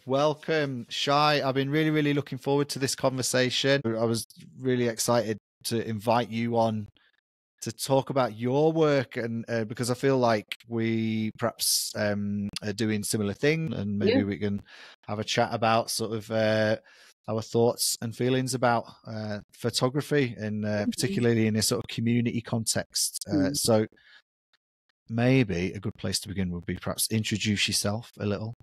welcome, Shy. I've been really looking forward to this conversation. I was really excited to invite you on to talk about your work, and because I feel like we perhaps are doing similar things, and maybe we can have a chat about sort of our thoughts and feelings about photography, and particularly in a sort of community context. So maybe a good place to begin would be perhaps introduce yourself a little.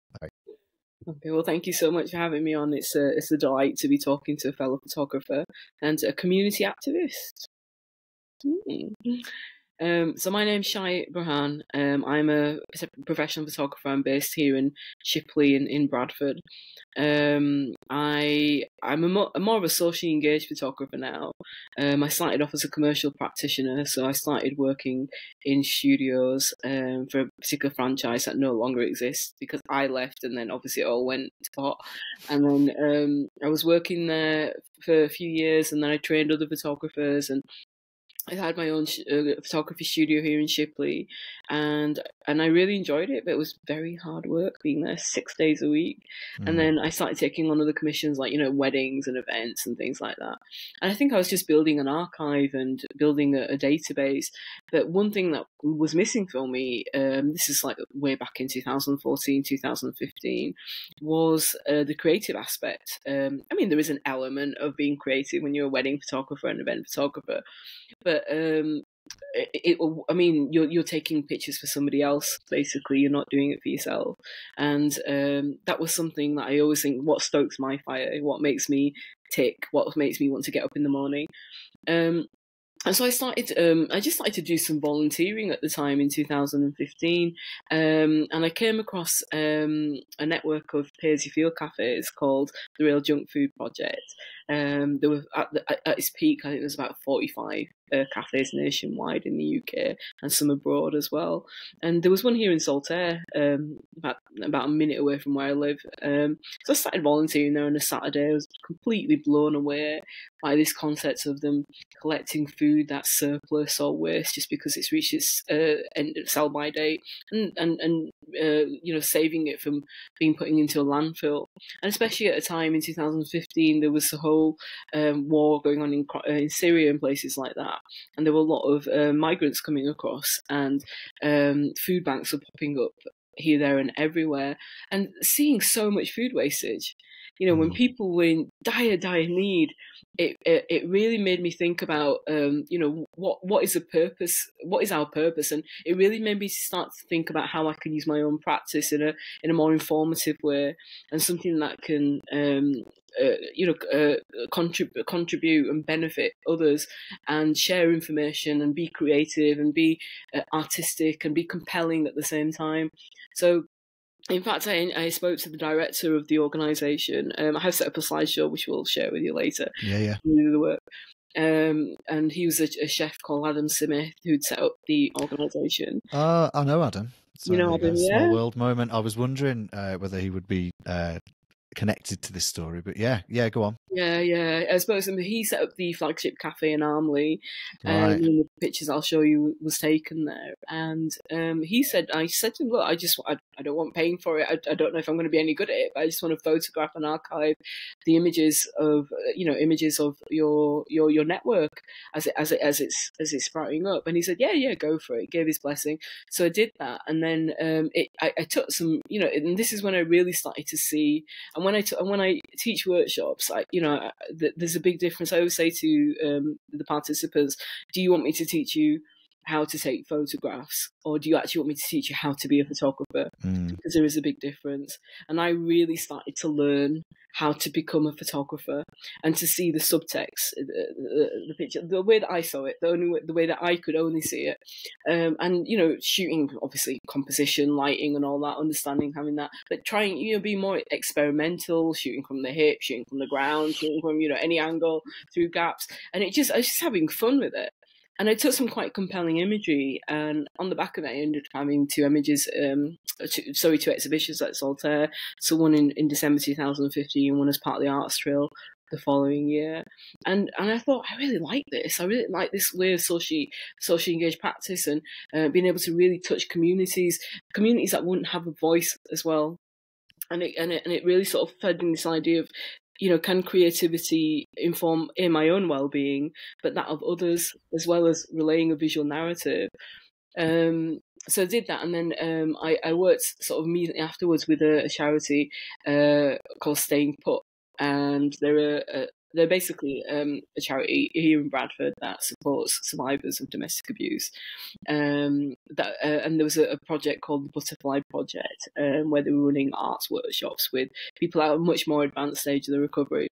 Okay, well, thank you so much for having me on. It's a delight to be talking to a fellow photographer and a community activist. So my name's Shy Burhan. I'm a professional photographer. I'm based here in Shipley in Bradford. I'm more of a socially engaged photographer now. I started off as a commercial practitioner, so I started working in studios for a particular franchise that no longer exists because I left, and then obviously it all went to pot. And then I was working there for a few years, and then I trained other photographers, and I had my own photography studio here in Shipley, and I really enjoyed it, but it was very hard work being there 6 days a week. And then I started taking on other commissions like, weddings and events and things like that. And I think I was just building an archive and building a database. But one thing that was missing for me, this is like way back in 2014, 2015, was the creative aspect. I mean, there is an element of being creative when you're a wedding photographer and event photographer, but you're taking pictures for somebody else. Basically, you're not doing it for yourself, and that was something that I always think: what stokes my fire? What makes me tick? What makes me want to get up in the morning? And so I just started to do some volunteering at the time in 2015, and I came across a network of pay-as-you-feel cafes called the Real Junk Food Project. There were at its peak, I think there was about 45 cafes nationwide in the UK and some abroad as well. And there was one here in Saltaire, about a minute away from where I live. So I started volunteering there on a Saturday. I was completely blown away by this concept of them collecting food that's surplus or waste just because it's reached its sell-by date, and saving it from being put into a landfill. And especially at a time in 2015, there was the whole war going on in Syria and places like that. And there were a lot of migrants coming across, and food banks were popping up here, there, and everywhere. And seeing so much food wastage, when people were in dire need, it really made me think about what is the purpose, what is our purpose, and it really made me start to think about how I can use my own practice in a more informative way, and something that can contribute and benefit others, and share information and be creative and be artistic and be compelling at the same time. So in fact, I spoke to the director of the organisation. I have set up a slideshow, which we'll share with you later. Yeah. The work. And he was a chef called Adam Smith who'd set up the organisation. I know Adam. So, Adam, Small world moment. I was wondering whether he would be connected to this story, but yeah, go on. Yeah. I suppose he set up the flagship cafe in Armley, right. The pictures I'll show you was taken there. And I said to him, look, I don't want paying for it. I don't know if I'm going to be any good at it, but I just want to photograph and archive the images of your network as it's sprouting up. And he said, yeah, go for it. Gave his blessing. So I did that, and then I took some, and this is when I really started to see. And when I teach workshops, there's a big difference. I always say to the participants, do you want me to teach you how to take photographs, or do you actually want me to teach you how to be a photographer? Because there is a big difference. And I really started to learn how to become a photographer and to see the subtext, the picture, the way that I saw it, the way that I could only see it. And, shooting, obviously, composition, lighting and all that, understanding, having that, but trying, be more experimental, shooting from the hip, shooting from the ground, shooting from, any angle, through gaps. And I was just having fun with it. And I took some quite compelling imagery, and on the back of it, I ended up having two images, two exhibitions at Saltaire. So one in December 2015, one as part of the Arts Trail the following year. And I thought, I really like this. I really like this way of socially engaged practice, and being able to really touch communities that wouldn't have a voice as well. and it really sort of fed me this idea of, can creativity inform my own well-being, but that of others, as well as relaying a visual narrative. So I did that, and then I worked sort of immediately afterwards with a charity called Staying Put, and they're basically a charity here in Bradford that supports survivors of domestic abuse. And there was a project called the Butterfly Project, where they were running arts workshops with people at a much more advanced stage of the recovery.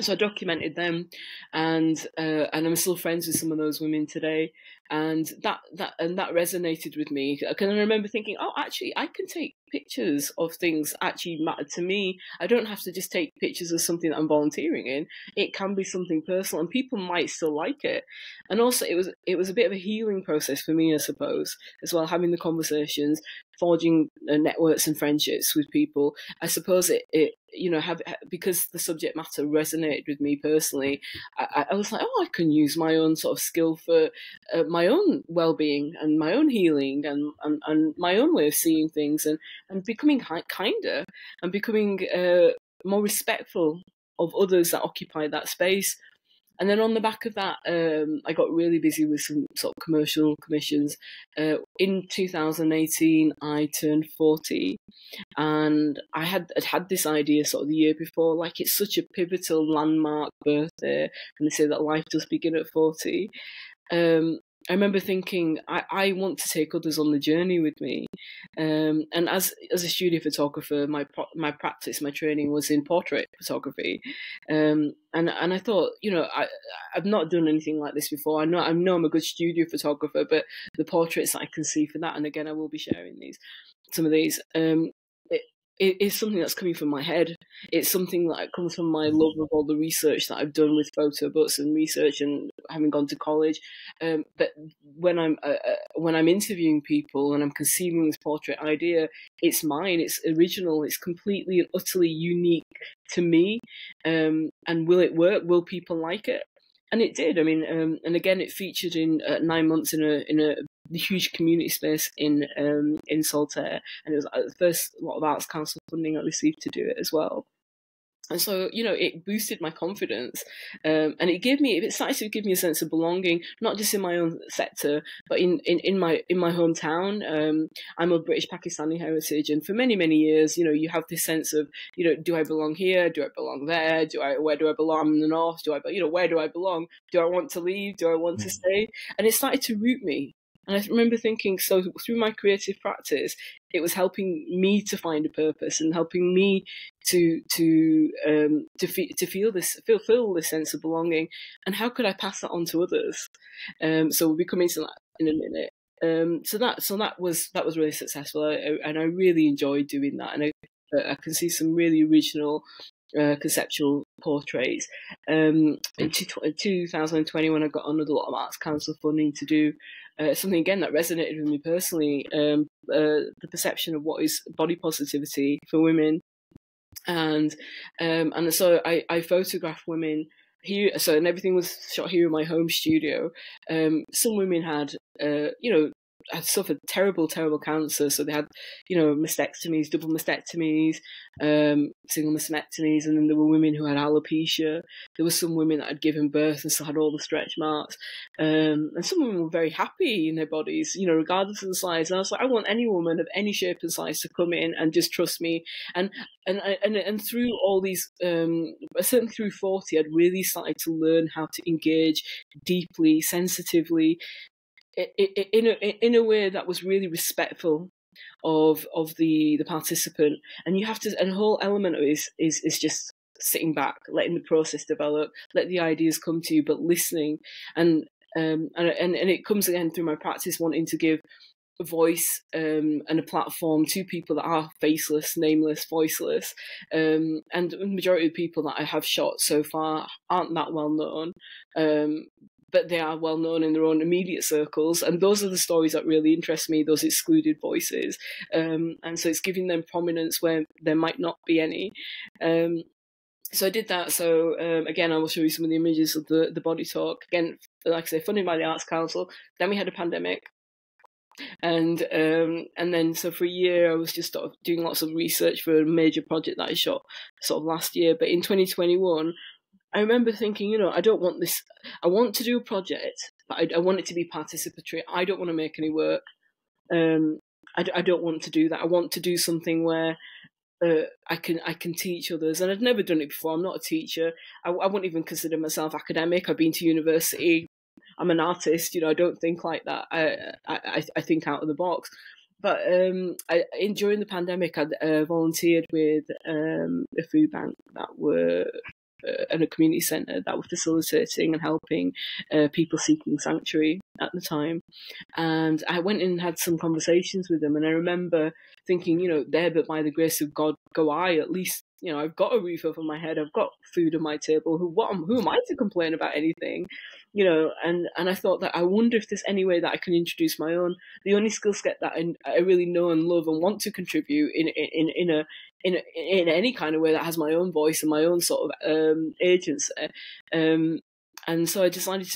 So I documented them, and I'm still friends with some of those women today, and that resonated with me. Because I remember thinking, oh, actually, I can take pictures of things that actually matter to me. I don't have to just take pictures of something that I'm volunteering in. It can be something personal, and people might still like it. And also, it was a bit of a healing process for me, I suppose, as well, having the conversations, forging networks and friendships with people. I suppose it because the subject matter resonated with me personally, I was like, oh, I can use my own sort of skill for my own well-being and my own healing and my own way of seeing things, and becoming kinder and becoming more respectful of others that occupy that space. And then on the back of that, I got really busy with some sort of commercial commissions. In 2018, I turned 40, and I had this idea sort of the year before, like, it's such a pivotal landmark birthday, and they say that life does begin at 40. I remember thinking, I want to take others on the journey with me. And as a studio photographer, my practice, my training was in portrait photography. And I thought, I've not done anything like this before. I know I'm a good studio photographer, but the portraits that I can see for that, and again, I will be sharing some of these, it is something that's coming from my head. It's something that comes from my love of all the research that I've done with photo books and research, and having gone to college. But when I'm interviewing people and I'm conceiving this portrait idea, it's mine. It's original. It's completely and utterly unique to me. And will it work? Will people like it? And it did. I mean, and again, it featured in 9 months in a huge community space in Saltaire, and it was the first lot of Arts Council funding I received to do it as well. And so, it boosted my confidence, and it started to give me a sense of belonging, not just in my own sector, but in my hometown. I'm of British Pakistani heritage, and for many, many years, you have this sense of, do I belong here? Do I belong there? Where do I belong? I'm in the north. Where do I belong? Do I want to leave? Do I want to stay? And it started to root me. And I remember thinking, so through my creative practice, it was helping me to find a purpose and helping me to feel this sense of belonging. And how could I pass that on to others? So we'll be coming to that in a minute. So that was really successful, and I really enjoyed doing that. And I can see some really original conceptual portraits. In 2020, when I got another lot of Arts Council funding to do something again that resonated with me personally, the perception of what is body positivity for women, and so I photographed women here. So, and everything was shot here in my home studio. Some women had had suffered terrible cancer, so they had mastectomies, double mastectomies, single mastectomies, and then there were women who had alopecia. There were some women that had given birth and still had all the stretch marks, and some women were very happy in their bodies, regardless of the size. And I was like, I want any woman of any shape and size to come in and just trust me. And through all these, certainly through 40, I'd really started to learn how to engage deeply, sensitively, in a way that was really respectful of the participant. And you have to, and the whole element of it is just sitting back, letting the process develop, let the ideas come to you, but listening. And it comes again through my practice, wanting to give a voice and a platform to people that are faceless, nameless, voiceless. And the majority of people that I have shot so far aren't that well known. But they are well known in their own immediate circles, and those are the stories that really interest me, those excluded voices. And so it's giving them prominence where there might not be any. So I did that. So again, I will show you some of the images of the body talk. Again, like I say, funded by the Arts Council. Then we had a pandemic. And then so for a year I was just sort of doing lots of research for a major project that I shot sort of last year. But in 2021, I remember thinking, you know, I don't want this. I want to do a project, but I want it to be participatory. I don't want to make any work. I don't want to do that. I want to do something where I can teach others, and I'd never done it before. I'm not a teacher. I wouldn't even consider myself academic. I've been to university. I'm an artist. You know, I don't think like that. I think out of the box. But during the pandemic, I volunteered with a food bank that were and a community centre that were facilitating and helping people seeking sanctuary at the time. And I went in and had some conversations with them, and I remember thinking, you know, there but by the grace of God go I. At least, you know, I've got a roof over my head, I've got food on my table. Who am I to complain about anything? You know, and I thought that I wonder if there's any way that I can introduce my own, the only skill set that I really know and love and want to contribute in any kind of way that has my own voice and my own sort of agency. And so I decided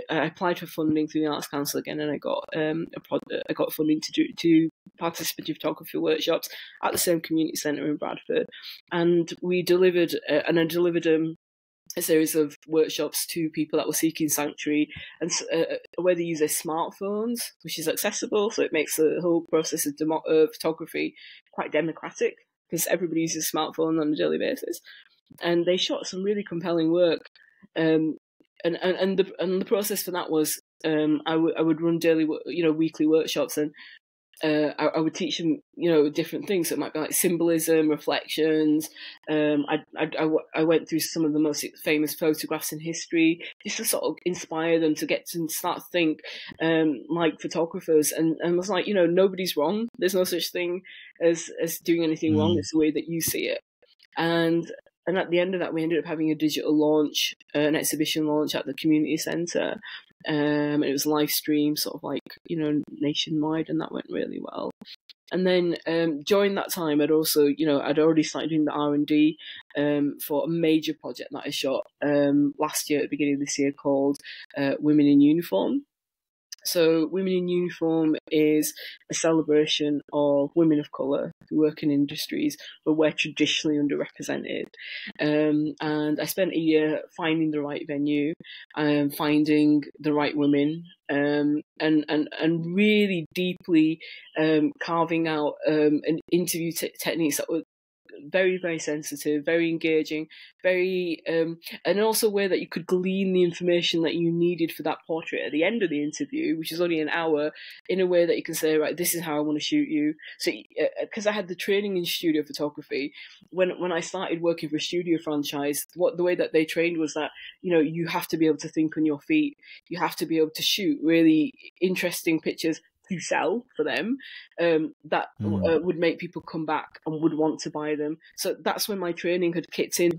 I applied for funding through the Arts Council again, and I got I got funding to do participatory photography workshops at the same community centre in Bradford, and we delivered and I delivered a series of workshops to people that were seeking sanctuary, and where they use their smartphones, which is accessible, so it makes the whole process of photography quite democratic because everybody uses a smartphone on a daily basis. And they shot some really compelling work. And the process for that was I would run daily, weekly workshops, and I would teach them, different things. So it might be like symbolism, reflections. I went through some of the most famous photographs in history, just to sort of inspire them to get to start to think like photographers. And was like, nobody's wrong. There's no such thing as doing anything wrong. It's the way that you see it. And at the end of that, we ended up having a digital launch, an exhibition launch at the community centre. It was live stream, sort of like, nationwide, and that went really well. And then during that time, I'd also, I'd already started doing the R&D for a major project that I shot last year, at the beginning of this year, called Women in Uniform. So Women in Uniform is a celebration of women of colour who work in industries where we're traditionally underrepresented. And I spent a year finding the right venue, finding the right women, and really deeply carving out an interview techniques that were very, very sensitive, very engaging, very and also a way that you could glean the information that you needed for that portrait at the end of the interview, which is only an hour, in a way that you can say, right, this is how I want to shoot you. So because I had the training in studio photography, when I started working for a studio franchise, the way that they trained was that, you have to be able to think on your feet, you have to be able to shoot really interesting pictures to sell for them, that would make people come back and would want to buy them. So that's when my training had kicked in.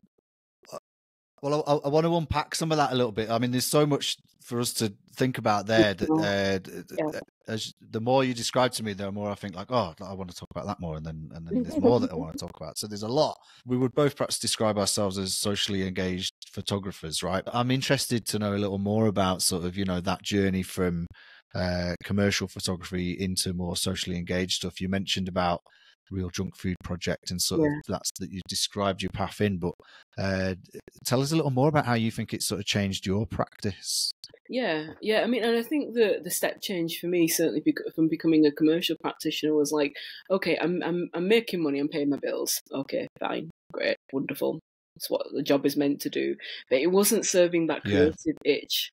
Well, I want to unpack some of that a little bit. I mean, there's so much for us to think about there. As the more you describe to me, the more I think like, oh, I want to talk about that more, and then there's more that I want to talk about. So there's a lot. We would both perhaps describe ourselves as socially engaged photographers, right? I'm interested to know a little more about sort of, that journey from commercial photography into more socially engaged stuff. You mentioned about Real Junk Food Project and sort of that you described your path in, but tell us a little more about how you think it sort of changed your practice. Yeah. I mean, and I think the step change for me, certainly from becoming a commercial practitioner, was like, okay, I'm making money, I'm paying my bills. Okay, fine, great, wonderful. That's what the job is meant to do. But it wasn't serving that creative itch.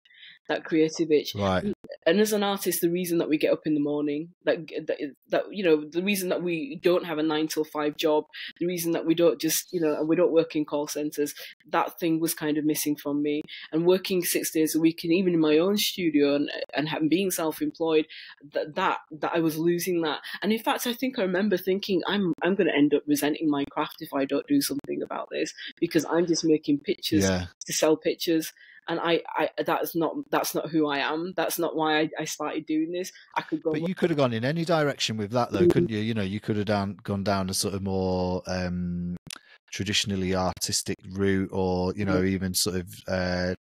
Right. And as an artist, the reason that we get up in the morning, that the reason that we don't have a 9 till 5 job, the reason that we don't just, we don't work in call centers, that thing was kind of missing from me. And working 6 days a week, and even in my own studio, and being self-employed, that I was losing that. And in fact, I think I remember thinking, I'm going to end up resenting my craft if I don't do something about this, because I'm just making pictures to sell pictures. And I that's not who I am. That's not why I started doing this. I could go. But you could have gone in any direction with that, though, couldn't you? You could have gone down a sort of more traditionally artistic route, or even sort of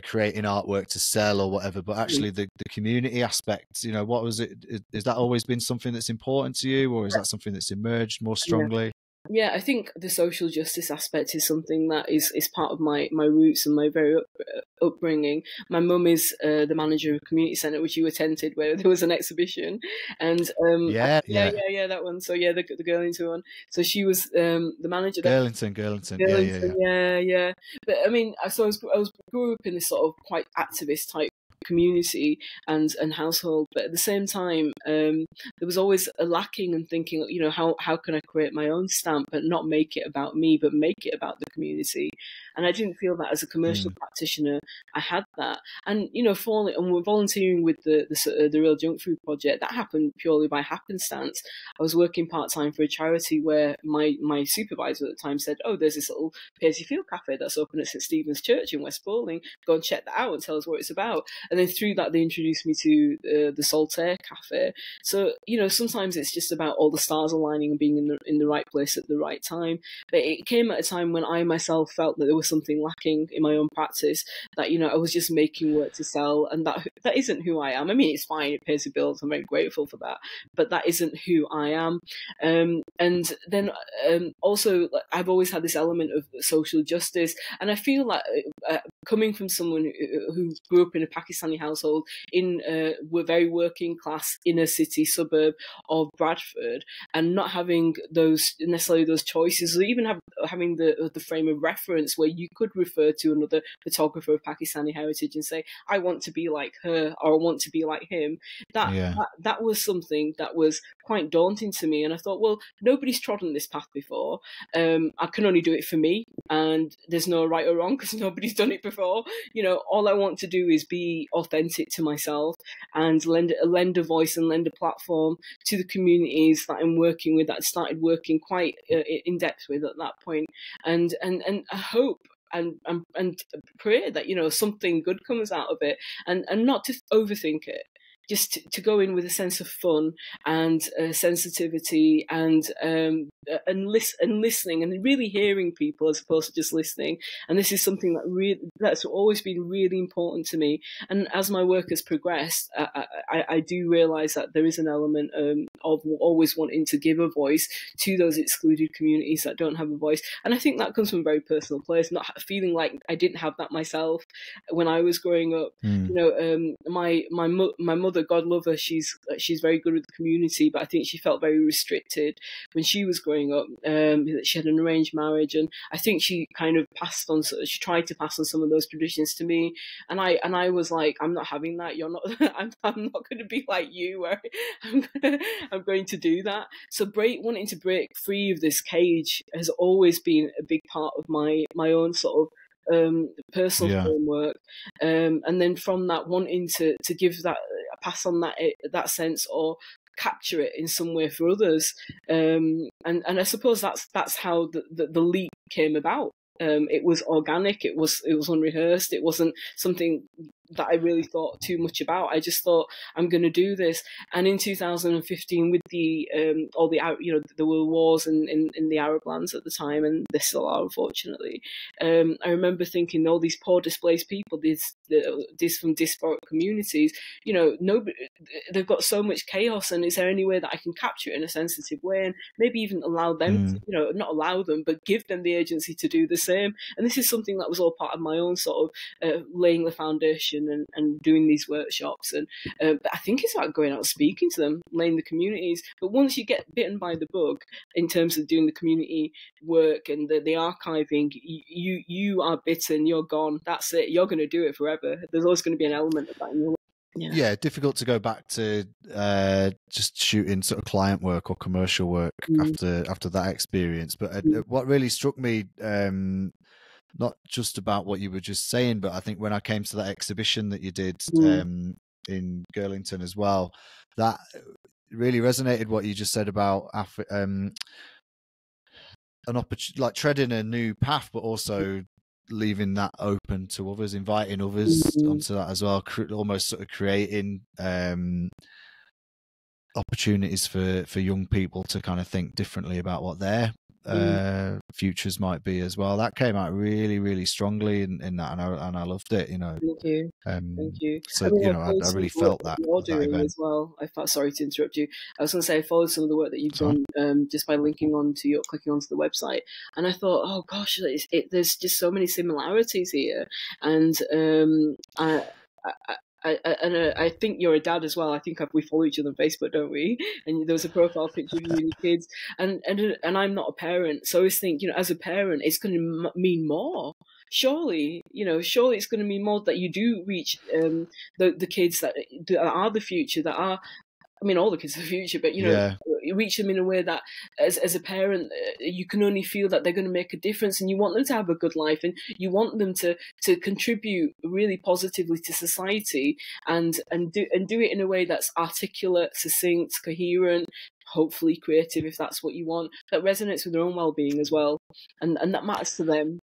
creating artwork to sell or whatever, but actually the community aspect, what was it? Has that always been something that's important to you, or is that something that's emerged more strongly? Yeah, I think the social justice aspect is something that is part of my roots and my very upbringing. My mum is the manager of a community centre, which you attended, where there was an exhibition, and yeah, that one. So yeah, the Girlington one. So she was the manager there. Girlington, yeah. But I mean, I grew up in this sort of quite activist type community and household, but at the same time there was always a lacking and thinking, how can I create my own stamp and not make it about me but make it about the community. And I didn't feel that as a commercial practitioner I had that. And we're volunteering with the Real Junk Food Project. That happened purely by happenstance. I was working part-time for a charity where my supervisor at the time said, oh, there's this little Paisley Field cafe that's open at St Stephen's Church in West Bowling, go and check that out and tell us what it's about. And then through that, they introduced me to the Saltaire Cafe. So, sometimes it's just about all the stars aligning and being in the right place at the right time. But it came at a time when I myself felt that there was something lacking in my own practice, that, I was just making work to sell, and that isn't who I am. I mean, it's fine, it pays the bills, I'm very grateful for that, but that isn't who I am. And then also, I've always had this element of social justice, and I feel like coming from someone who grew up in a Pakistani household in a very working class inner city suburb of Bradford, and not having necessarily those choices, or even having the frame of reference where you could refer to another photographer of Pakistani heritage and say, I want to be like her, or I want to be like him. That was something that was quite daunting to me. And I thought, well, nobody's trodden this path before. I can only do it for me, and there's no right or wrong because nobody's done it before. All I want to do is be authentic to myself and lend a voice and lend a platform to the communities that I'm working with, that I started working quite in depth with at that point. And I hope and pray that something good comes out of it, and not to overthink it. Just to go in with a sense of fun and sensitivity and listening and really hearing people as opposed to just listening. And this is something that's always been really important to me. And as my work has progressed, I do realise that there is an element of always wanting to give a voice to those excluded communities that don't have a voice. And I think that comes from a very personal place, not feeling like I didn't have that myself when I was growing up. My mother, God love her, she's very good with the community, but I think she felt very restricted when she was growing up. She had an arranged marriage, and I think she kind of she tried to pass on some of those traditions to me, and I was like, I'm not having that. You're not. I'm not going to be like you, where I'm going to do that. So wanting to break free of this cage has always been a big part of my own sort of personal framework, and then from that, wanting to give that, pass on that sense, or capture it in some way for others, and I suppose that's how the leap came about. It was organic, it was unrehearsed, it wasn't something that I really thought too much about. I just thought, I'm going to do this. And in 2015, with all the there were wars in the Arab lands at the time, and there still are, unfortunately. I remember thinking, all these poor displaced people, these from disparate communities, they've got so much chaos, and is there any way that I can capture it in a sensitive way, and maybe even allow them to, not allow them, but give them the agency to do the same. And this is something that was all part of my own sort of laying the foundation and doing these workshops. And but I think it's about going out and speaking to them, laying the communities. But once you get bitten by the bug in terms of doing the community work and the archiving, you are bitten, you're gone. That's it. You're going to do it forever. There's always going to be an element of that in your life. Yeah, difficult to go back to just shooting sort of client work or commercial work after that experience. But what really struck me, not just about what you were just saying, but I think when I came to that exhibition that you did in Girlington as well, that really resonated what you just said about an opportunity, like treading a new path, but also leaving that open to others, inviting others onto that as well, almost sort of creating opportunities for young people to kind of think differently about what they're futures might be as well. That came out really, really strongly in that, and I loved it. You know, Thank you. Thank you. So I mean, you I know, followed I some really of the work felt that you're that doing event. as well. Sorry to interrupt you. I was going to say I followed some of the work that you've Sorry? done just by clicking onto the website, and I thought, oh gosh, there's just so many similarities here, and I think you're a dad as well. I think we follow each other on Facebook, don't we? And there was a profile picture of you and your kids, and I'm not a parent, so I always think, as a parent, it's going to mean more. Surely it's going to mean more that you do reach the kids that are the future, that are. I mean, all the kids are the future, but you reach them in a way that, as a parent, you can only feel that they're going to make a difference, and you want them to have a good life, and you want them to contribute really positively to society, and do it in a way that's articulate, succinct, coherent, hopefully creative, if that's what you want, that resonates with their own well-being as well, and that matters to them.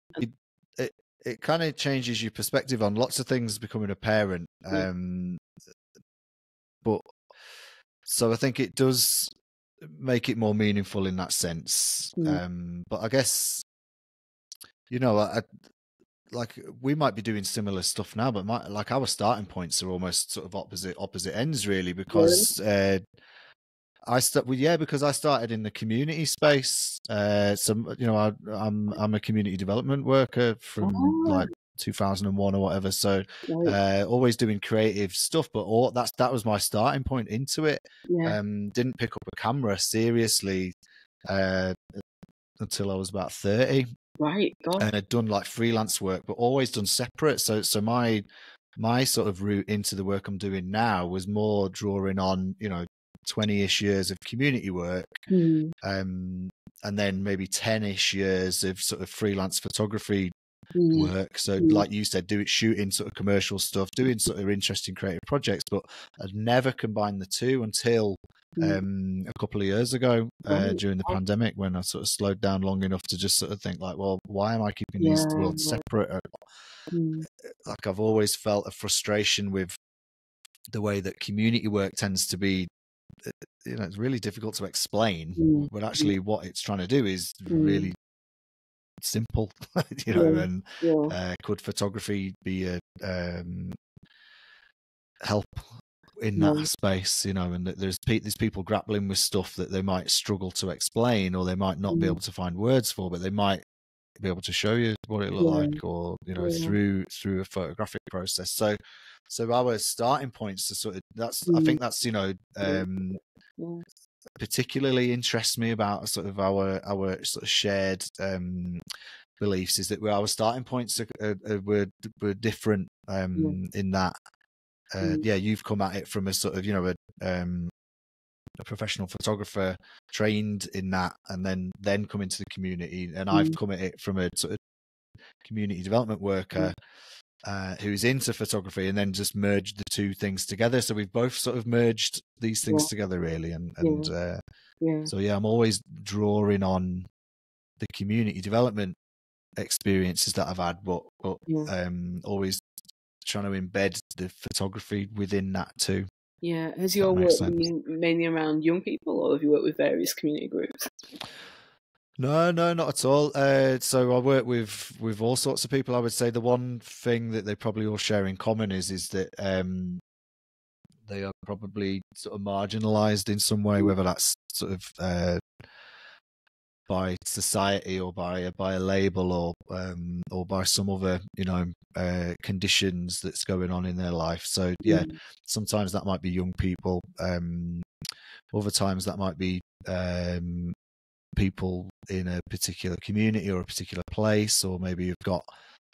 It kind of changes your perspective on lots of things becoming a parent, but. So I think it does make it more meaningful in that sense. But I guess, we might be doing similar stuff now, but our starting points are almost sort of opposite ends, really, because because I started in the community space. So I'm a community development worker from 2001 or whatever, so always doing creative stuff, but that was my starting point into it. Didn't pick up a camera seriously until I was about 30, right? And I'd done like freelance work, but always done separate. So my sort of route into the work I'm doing now was more drawing on 20-ish years of community work, and then maybe 10-ish years of sort of freelance photography work. So like you said, shooting sort of commercial stuff, doing sort of interesting creative projects, but I'd never combined the two until a couple of years ago during the pandemic, when I sort of slowed down long enough to just sort of think like, well, why am I keeping these worlds separate? Like I've always felt a frustration with the way that community work tends to be. It's really difficult to explain, but actually what it's trying to do is really simple, and could photography be a help in that space, and that there's people grappling with stuff that they might struggle to explain, or they might not be able to find words for, but they might be able to show you what it looked like, or through a photographic process. So our starting points are sort of I think that's particularly interests me about sort of our sort of shared beliefs, is that our starting points were different in that you've come at it from a sort of a professional photographer trained in that, and then come into the community, and I've come at it from a sort of community development worker who's into photography, and then just merged the two things together. So we've both sort of merged these things together, really, so I'm always drawing on the community development experiences that I've had, but always trying to embed the photography within that too. Yeah. Has your work been mainly around young people, or have you worked with various community groups? No, not at all. So I work with all sorts of people. I would say the one thing that they probably all share in common is that they are probably sort of marginalized in some way, whether that's sort of by society, or by a label, or by some other conditions that's going on in their life. So sometimes that might be young people. Other times that might be people in a particular community or a particular place, or maybe you've got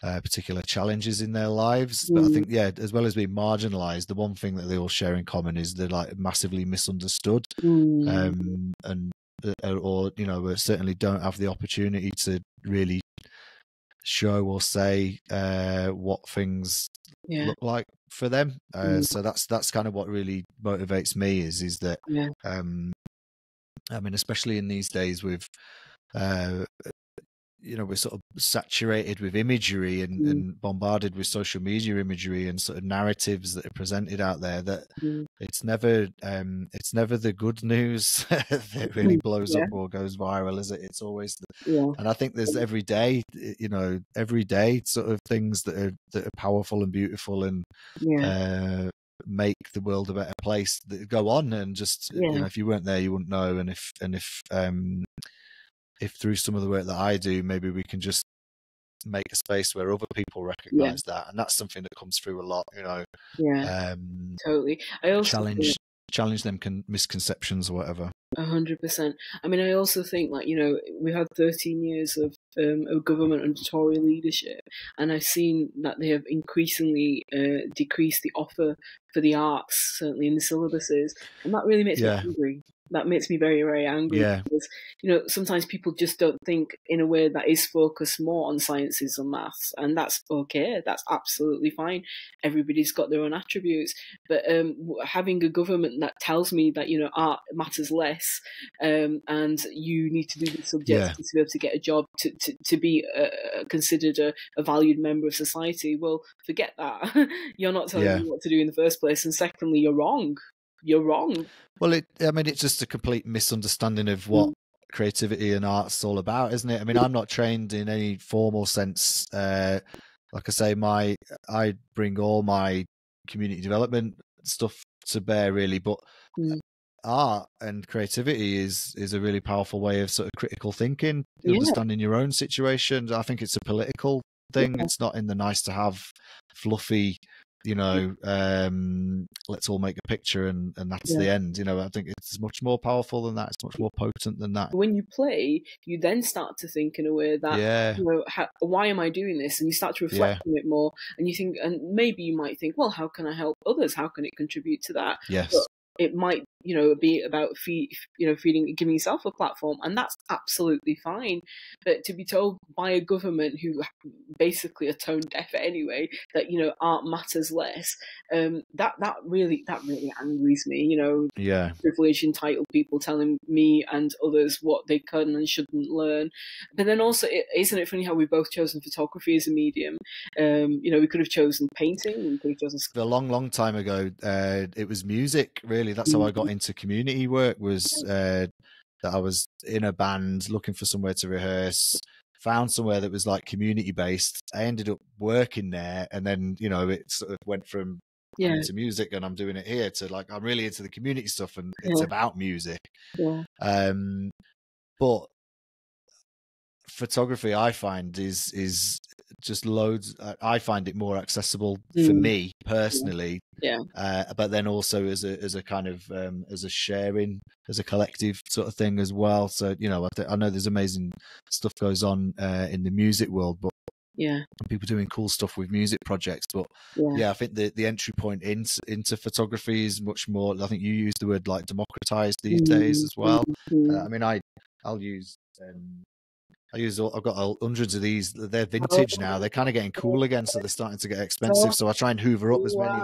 particular challenges in their lives. But I think, as well as being marginalized, the one thing that they all share in common is they're like massively misunderstood, and or certainly don't have the opportunity to really show or say what things look like for them. So that's kind of what really motivates me, is that I mean, especially in these days with you know, we're sort of saturated with imagery and bombarded with social media imagery and sort of narratives that are presented out there, that it's never the good news that really blows up or goes viral, is it? It's always and I think there's every day sort of things that are powerful and beautiful and make the world a better place that go on, and just you know, if you weren't there you wouldn't know, and if through some of the work that I do, maybe we can just make a space where other people recognize that, and that's something that comes through a lot, you know. Totally. I also challenge them misconceptions or whatever. 100%. I mean, I also think, like, you know, we had 13 years of government and Tory leadership, and I've seen that they have increasingly decreased the offer for the arts, certainly in the syllabuses, and that really makes me angry. That makes me very, very angry because, you know, sometimes people just don't think in a way that is focused more on sciences and maths, and that's okay. That's absolutely fine. Everybody's got their own attributes, but having a government that tells me that, you know, art matters less, and you need to do the subjects to be able to get a job, to be considered a valued member of society. Well, forget that. You're not telling me what to do in the first place, and secondly, you're wrong. You're wrong. Well, it's just a complete misunderstanding of what creativity and art's all about, isn't it? I mean, I'm not trained in any formal sense. Like I say, I bring all my community development stuff to bear, really, but art and creativity is a really powerful way of sort of critical thinking, understanding your own situation. I think it's a political thing. It's not in the nice to have fluffy, you know, let's all make a picture and that's the end. You know, I think it's much more powerful than that. It's much more potent than that. When you play, you then start to think in a way that, you know, why am I doing this? And you start to reflect on it more, and you think, and maybe you might think, well, how can I help others? How can it contribute to that? Yes. But it might, you know, be about giving yourself a platform, and that's absolutely fine. But to be told by a government who basically are tone deaf anyway that, you know, art matters less, that really angers me. You know, privileged entitled people telling me and others what they can and shouldn't learn. But then also, isn't it funny how we've both chosen photography as a medium? You know, we could have chosen painting. We could have chosen a long time ago. It was music, really. That's how I got into community work, was that I was in a band looking for somewhere to rehearse, found somewhere that was like community based. I ended up working there, and then, you know, it sort of went from I'm into music and I'm doing it here to like I'm really into the community stuff and it's about music. But photography, I find, is just loads. I find it more accessible for me personally. But then also as a kind of as a sharing, as a collective sort of thing as well. So, you know, I know there's amazing stuff goes on in the music world, but people doing cool stuff with music projects. But I think the entry point into photography is much more. I think you use the word like democratized these days as well. I mean, I'll use. I've got hundreds of these. They're vintage now. They're kind of getting cool again, so they're starting to get expensive. So I try and hoover up as many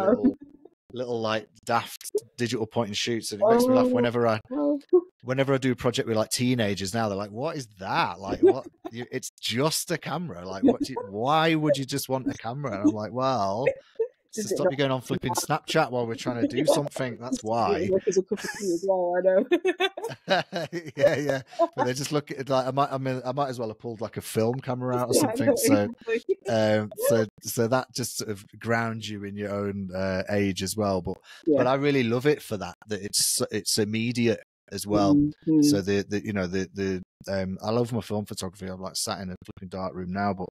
little like daft digital point and shoots, and it makes me laugh whenever I do a project with like teenagers now. They're like, "What is that? Like, what? It's just a camera. Like, why would you just want a camera?" And I'm like, "Well, to stop you going on flipping Snapchat while we're trying to do something. That's why." There's a cup of tea as well, I know. But they just look at it like I might as well have pulled like a film camera out or something. So that just sort of grounds you in your own age as well. But I really love it for that it's immediate as well. So I love my film photography. I'm like sat in a flipping dark room now, but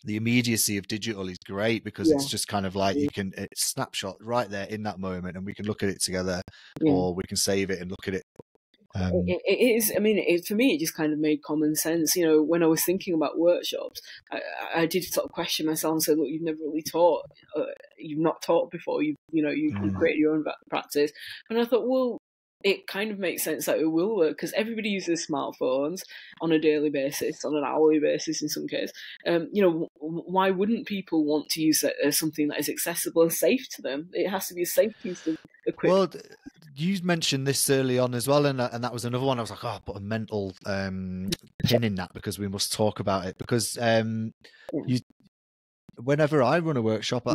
the immediacy of digital is great because it's just kind of like it's snapshot right there in that moment, and we can look at it together, or we can save it and look at it. It is. I mean, for me, it just kind of made common sense. You know, when I was thinking about workshops, I did sort of question myself and say, "Look, you've never really taught. You've not taught before. You created your own practice." And I thought, well, it kind of makes sense that it will work because everybody uses smartphones on a daily basis, on an hourly basis in some case. You know, why wouldn't people want to use something that is accessible and safe to them? It has to be a safe piece of equipment. Well, you mentioned this early on as well, and that was another one. I was like, I put a mental pin in that because we must talk about it. Because you, whenever I run a workshop,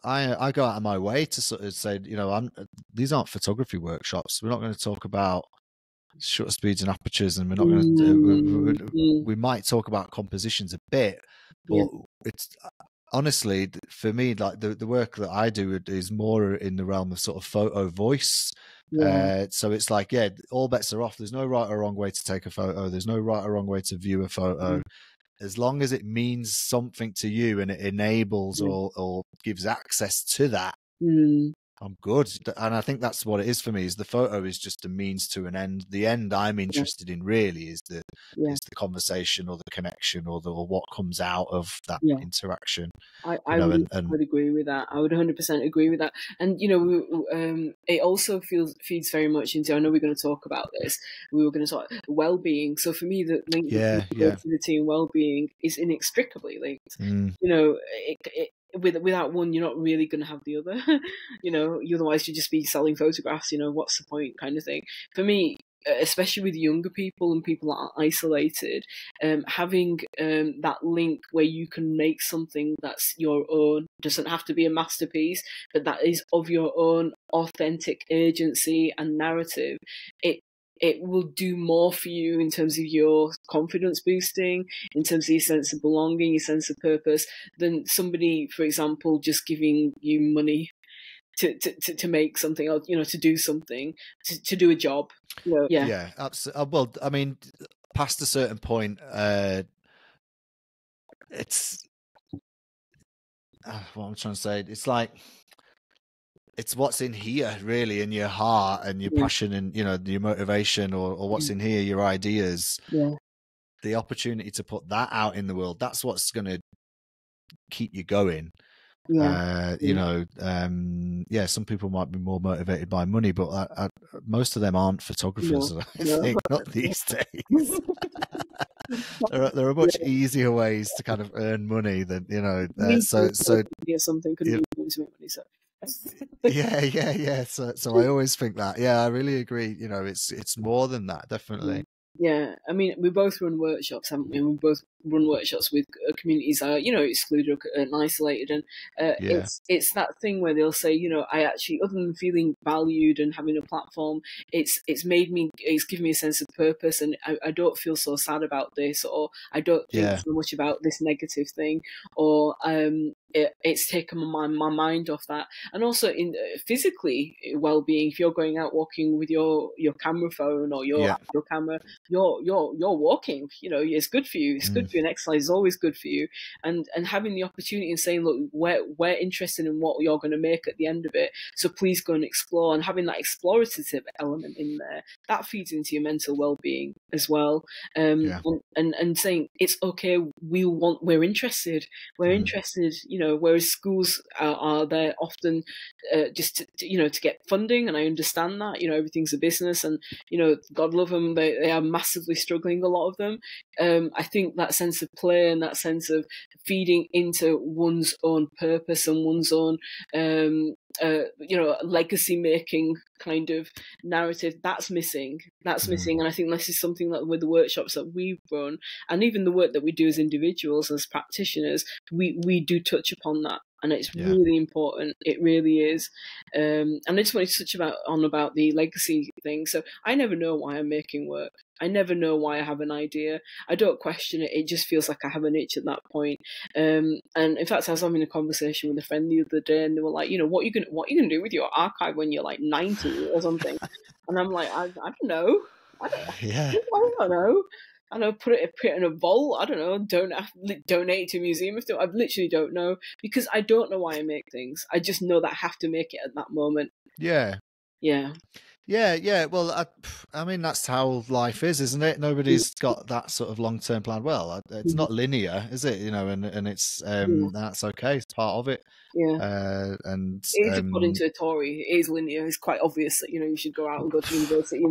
I go out of my way to sort of say, you know, these aren't photography workshops. We're not going to talk about shutter speeds and apertures, and we're not going to. We might talk about compositions a bit, but it's honestly, for me, like the work that I do is more in the realm of sort of photo voice. So it's like, yeah, all bets are off. There's no right or wrong way to take a photo. There's no right or wrong way to view a photo. As long as it means something to you and it enables or gives access to that, I'm good. And I think that's what it is for me, is the photo is just a means to an end. The end I'm interested in really is the conversation or the connection or what comes out of that interaction. I would agree with that. I would 100% agree with that. And, you know, it also feeds very much into, I know we're going to talk about this, we were going to talk well-being. So for me, the link between creativity and well-being is inextricably linked. You know, without one, you're not really going to have the other. You know, otherwise you'd just be selling photographs. You know, what's the point, kind of thing. For me, especially with younger people and people that are isolated, having that link where you can make something that's your own, doesn't have to be a masterpiece, but that is of your own authentic agency and narrative, it will do more for you in terms of your confidence boosting, in terms of your sense of belonging, your sense of purpose, than somebody, for example, just giving you money to make something, or, you know, to do something, to do a job. Yeah, absolutely. Well, I mean, past a certain point, it's what I'm trying to say. It's like, it's what's in here really, in your heart and your passion and, you know, your motivation or what's in here, your ideas. The opportunity to put that out in the world, that's what's going to keep you going. You know, some people might be more motivated by money, but most of them aren't photographers. I think not these days. There are much easier ways to kind of earn money than, you know. So something couldn't be to make money. So. yeah. So I always think that. Yeah, I really agree. You know, it's more than that, definitely. Yeah, I mean, we both run workshops, haven't we? And we both run workshops with communities that are, you know, excluded and isolated. And it's that thing where they'll say, you know, I actually, other than feeling valued and having a platform, it's given me a sense of purpose, and I don't feel so sad about this, or I don't think so much about this negative thing, or it's taken my mind off that. And also in physically well-being, if you're going out walking with your camera phone or your actual camera, you're walking, you know, it's good for you. It's good for you, and exercise is always good for you. And having the opportunity and saying, look, we're interested in what you're going to make at the end of it, so please go and explore, and having that explorative element in there, that feeds into your mental well-being as well. And saying it's okay, we're interested, you know, whereas schools are there often just to get funding, and I understand that, you know, everything's a business, and, you know, God love them, they are massively struggling, a lot of them. I think that sense of play and that sense of feeding into one's own purpose and one's own you know, legacy making kind of narrative, that's missing. And I think this is something that with the workshops that we've run, and even the work that we do as individuals, as practitioners, we do touch upon that. And it's really important. It really is. And I just wanted to touch about the legacy thing. So I never know why I'm making work. I never know why I have an idea. I don't question it. It just feels like I have an itch at that point. And in fact, I was having a conversation with a friend the other day, and they were like, you know, what are you gonna do with your archive when you're like 90 or something? And I'm like, I don't know. I don't know. I don't know, put it in a vault. I don't know. Donate to a museum. I literally don't know, because I don't know why I make things. I just know that I have to make it at that moment. Yeah. Well, I mean, that's how life is, isn't it? Nobody's got that sort of long-term plan. Well, it's not linear, is it? You know, and it's that's okay. It's part of it. And it is, according to a Tory, it is linear. It's quite obvious that, you know, you should go out and go to university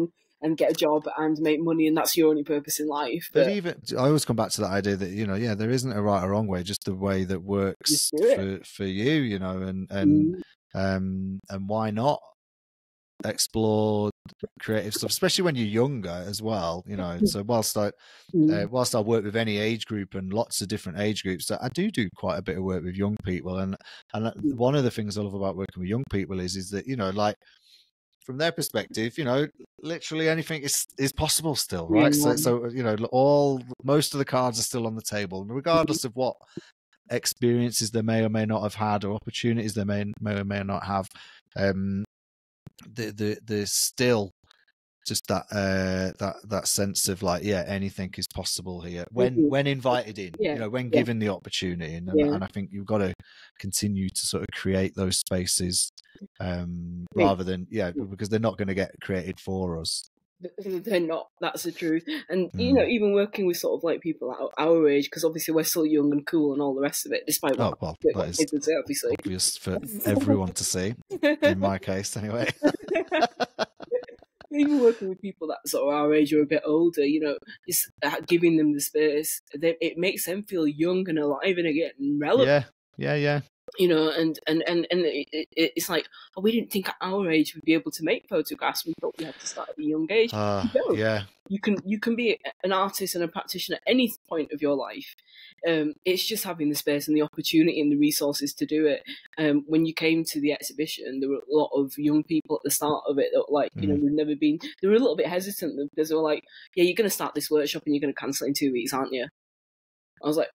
and get a job and make money, and that's your only purpose in life. But even I always come back to that idea that, you know, there isn't a right or wrong way, just the way that works for you, you know, and why not? explored creative stuff, especially when you're younger as well. You know, so whilst I work with any age group and lots of different age groups, I do quite a bit of work with young people, and one of the things I love about working with young people is that, you know, like, from their perspective, you know, literally anything is possible still, right? So you know, most of the cards are still on the table, regardless of what experiences they may or may not have had, or opportunities they may or may not have. There's still just that sense of like, yeah, anything is possible here when invited in, you know, when given the opportunity, and I think you've got to continue to sort of create those spaces, rather than because they're not going to get created for us. They're not. That's the truth. And you know, even working with sort of like people our age, because obviously we're still young and cool and all the rest of it, despite what that is obviously obvious for everyone to see. In my case, anyway. Even working with people that sort of our age or a bit older, you know, just giving them the space, it makes them feel young and alive and again relevant. Yeah. You know, and it's like, oh, we didn't think at our age we'd be able to make photographs. We thought we had to start at a young age. You can be an artist and a practitioner at any point of your life. It's just having the space and the opportunity and the resources to do it. When you came to the exhibition, there were a lot of young people at the start of it that were like, you know, we've never been. They were a little bit hesitant because they were like, yeah, you're going to start this workshop and you're going to cancel it in 2 weeks, aren't you? I was like,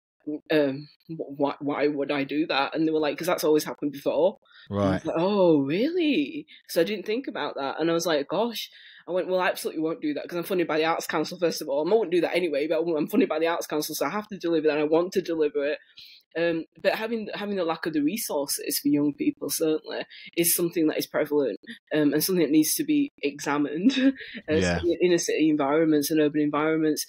why would I do that? And they were like, because that's always happened before. Right. I was like, oh, really? So I didn't think about that. And I was like, gosh. I went, well, I absolutely won't do that because I'm funded by the Arts Council, first of all. I won't do that anyway, but I'm funded by the Arts Council, so I have to deliver that, and I want to deliver it. But having the lack of the resources for young people, certainly, is something that is prevalent, and something that needs to be examined in inner city environments and urban environments.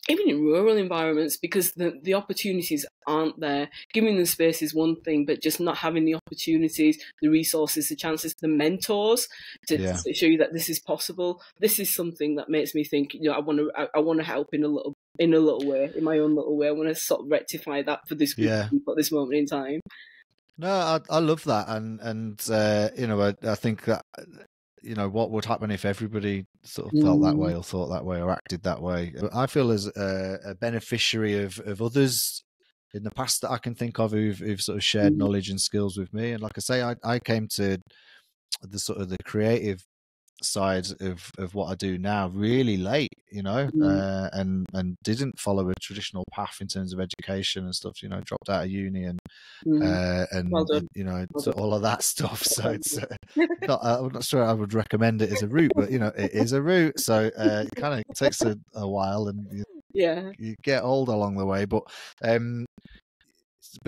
Even in rural environments, because the opportunities aren't there. Giving them space is one thing, but just not having the opportunities, the resources, the chances, the mentors to show you that this is possible. This is something that makes me think, you know, I want to help in a little way, in my own little way. I want to sort of rectify that for this group of people at this moment in time. No, I love that, and you know, I think that, you know, what would happen if everybody sort of felt that way or thought that way or acted that way. I feel as a beneficiary of others in the past that I can think of who've sort of shared knowledge and skills with me. And like I say, I came to the sort of the creative side of what I do now really late, you know, and didn't follow a traditional path in terms of education and stuff, you know, dropped out of uni and you know, so all of that stuff. So it's I'm not sure I would recommend it as a route, but you know, it is a route. So it kind of takes a while, and you get old along the way, but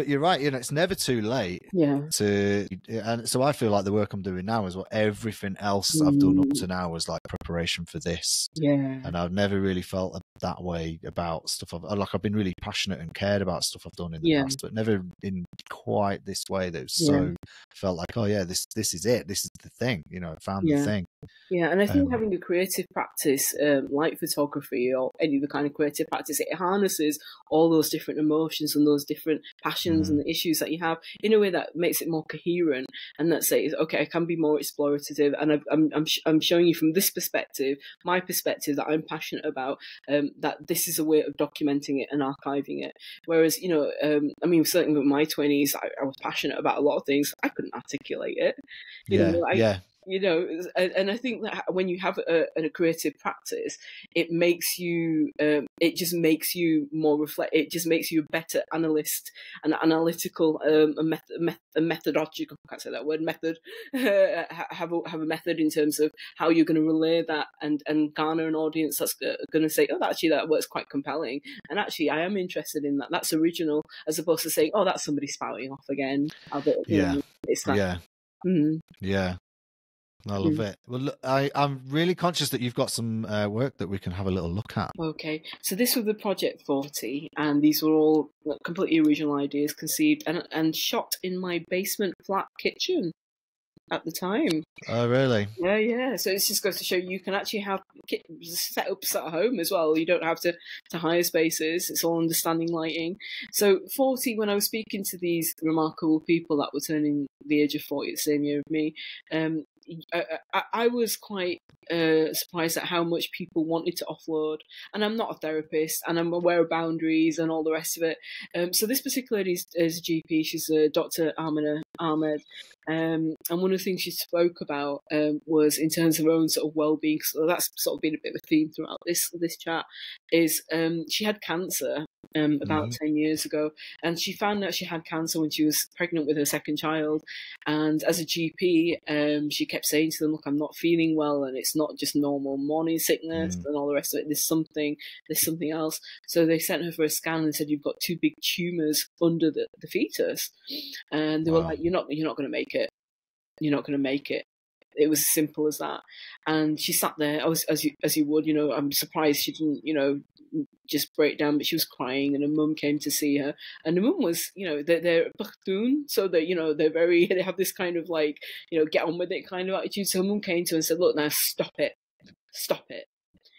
you're right, you know, it's never too late and so I feel like the work I'm doing now is what everything else I've done up to now was like preparation for this. And I've never really felt that way about stuff I've been really passionate and cared about stuff I've done in the past, but never in quite this way that was so felt like, oh yeah, this is it, this is the thing, you know, I found the thing. And I think having a creative practice like photography or any other kind of creative practice, it harnesses all those different emotions and those different passions and the issues that you have in a way that makes it more coherent, and that says, okay, I can be more explorative, and I'm showing you from this perspective, my perspective that I'm passionate about, that this is a way of documenting it and archiving it. Whereas, you know, I mean, certainly in my 20s, I was passionate about a lot of things. I couldn't articulate it. You know, and I think that when you have a creative practice, it makes you, it just makes you more it just makes you a better analyst, an analytical, a methodological, I can't say that word, method, have a method in terms of how you're going to relay that and garner an audience that's going to say, oh, actually, that work's quite compelling. And actually, I am interested in that. That's original, as opposed to saying, oh, that's somebody spouting off again. It's like, I love it. Well, look, I'm really conscious that you've got some work that we can have a little look at. Okay, so this was the Project 40, and these were all completely original ideas conceived and shot in my basement flat kitchen at the time. Oh, really? Yeah. So it's just goes to show you can actually have setups at home as well. You don't have to hire spaces. It's all understanding lighting. So 40, when I was speaking to these remarkable people that were turning the age of 40 the same year of me, I was quite surprised at how much people wanted to offload. And I'm not a therapist, and I'm aware of boundaries and all the rest of it. So this particular lady is a GP. She's Dr. Amina Ahmed. And one of the things she spoke about was in terms of her own sort of well-being. So that's sort of been a bit of a theme throughout this chat. Is she had cancer about 10 years ago, and she found out she had cancer when she was pregnant with her second child. And as a GP, she kept saying to them, "Look, I'm not feeling well, and it's not just normal morning sickness and all the rest of it. There's something else." So they sent her for a scan and said, "You've got 2 big tumors under the fetus," and they were like, "You're not going to make it. You're not going to make it." It was as simple as that. And she sat there, as you would, I'm surprised she didn't, just break down, but she was crying, and her mum came to see her. And the mum was, they're Pakhtun, so that, they have this kind of like, get on with it kind of attitude. So her mum came to her and said, "Look, now stop it.